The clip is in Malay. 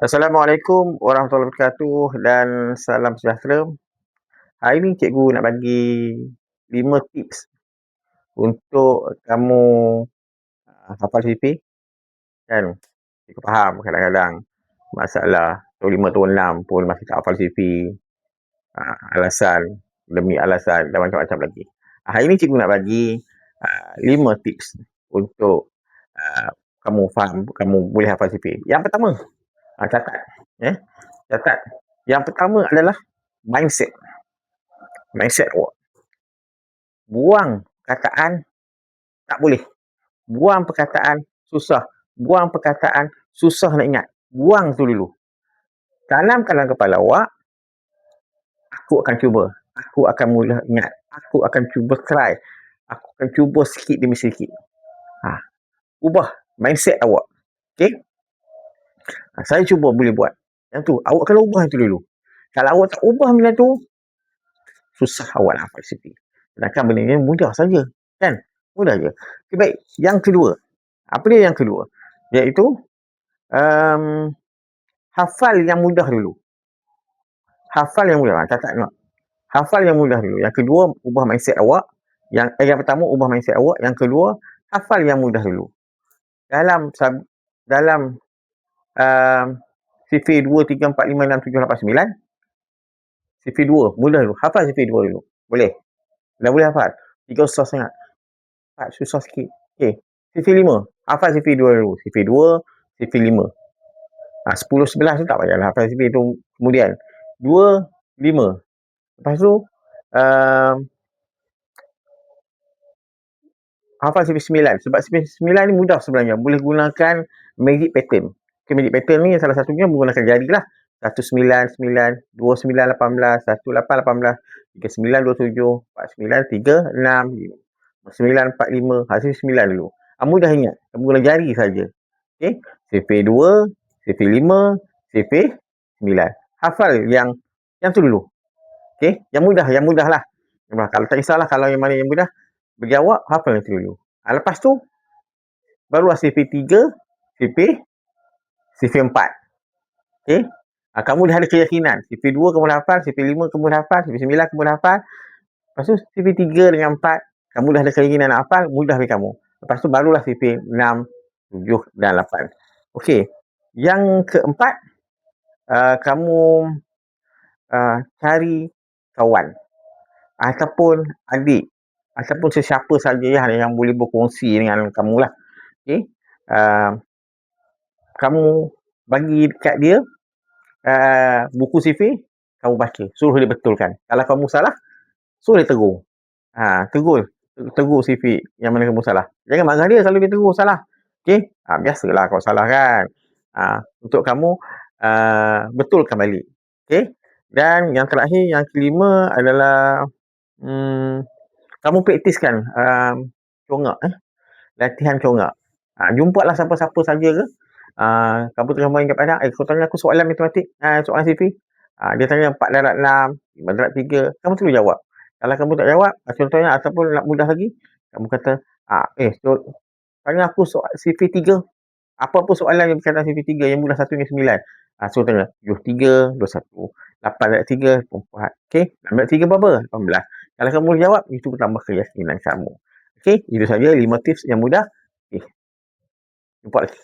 Assalamualaikum warahmatullahi wabarakatuh dan salam sejahtera. Hari ni cikgu nak bagi 5 tips untuk kamu hafal CP kan. Cikgu faham kadang-kadang masalah tahun 5 tahun 6 pun masih tak hafal CP. Alasan demi alasan dan macam-macam lagi. Hari ni cikgu nak bagi 5 tips untuk kamu faham, kamu boleh hafal CP. Yang pertama, catat. Catat. Yang pertama adalah mindset. Mindset awak. Buang perkataan tak boleh. Buang perkataan susah. Buang perkataan susah nak ingat. Buang tu dulu. Tanamkan dalam kepala awak, aku akan cuba. Aku akan mula ingat. Aku akan cuba try. Aku akan cuba sikit demi sikit. Ubah mindset awak. Okey? Saya cuba boleh buat. Yang tu, awak kena ubah itu dulu. Kalau awak tak ubah benda tu, susah awak nak hafal CP. Sedangkan benda ni mudah saja. Kan? Mudah je. Okay, baik. Yang kedua. Apa dia yang kedua? Iaitu, hafal yang mudah dulu. Hafal yang mudah. Catat nak. Hafal yang mudah dulu. Yang kedua, ubah mindset awak. Yang pertama, ubah mindset awak. Yang kedua, hafal yang mudah dulu. Dalam CV 2, 3, 4, 5, 6, 7, 8, 9. CV 2, mudah dulu. Hafal CV 2 dulu. Boleh? Dah boleh hafal? 3 susah sangat. 4 susah sikit. Okay. CV 5, hafal CV 2 dulu. CV 2, CV 5. 10, 11 tu tak payahlah hafal CV tu kemudian. 2, 5. Lepas tu, hafal CV 9. Sebab CV 9 ni mudah sebenarnya. Boleh gunakan magic pattern. Okay, magic pattern ni salah satunya menggunakan jari lah. 199, 29, 18, 18, 18, 39, 27, 49, 36, 9, 45, hasil 9 dulu. Mudah ingat. Kamu guna jari saja. Okay. CV 2, CV 5, CV 9. Hafal yang tu dulu. Okay. Yang mudah lah. Kalau tak kisahlah kalau yang mana yang mudah, bagi awak, hafal yang tu dulu. Lepas tu, barulah CV 3, CV 4. Okay. Kamu dah ada keyakinan. CV 2 kamu dah hafal, CV 5 kamu dah hafal, CV 9 kamu dah hafal. Lepas tu CV 3 dengan 4, kamu dah ada keyakinan nak hafal, mudah bagi kamu. Lepas tu barulah CV 6, 7 dan 8. Okey. Yang keempat, kamu cari kawan ataupun adik ataupun sesiapa saja yang boleh berkongsi dengan kamu lah. Okey. Kamu bagi dekat dia buku CV, kamu baca, suruh dia betulkan. Kalau kamu salah, suruh dia tegur. Tegur CV yang mana kamu salah. Jangan marah dia kalau dia tegur salah. Okey? Biasalah kalau salah kan. Untuk kamu betulkan balik. Okey? Dan yang terakhir, yang kelima adalah kamu praktiskan congak. Latihan congak. Jumpalah siapa-siapa saja ke. Kamu tengah main kat padang, kau tanya aku soalan matematik, soalan CV. Dia tanya 4 darab 6, 5 darab 3. Kamu terus jawab. Kalau kamu tak jawab, contohnya ataupun nak mudah lagi, kamu kata, tanya aku soal CV 3. Apa-apa soalan yang berkaitan CV 3 yang mudah 1 hingga 9. So tanya 73, 21, 8 darab 3, 24. Okey, 6 darab 3 berapa? 18. Kalau kamu boleh jawab, itu bertambah keyakinan kamu. Okey, itu saja 5 tips yang mudah. Jumpa lagi.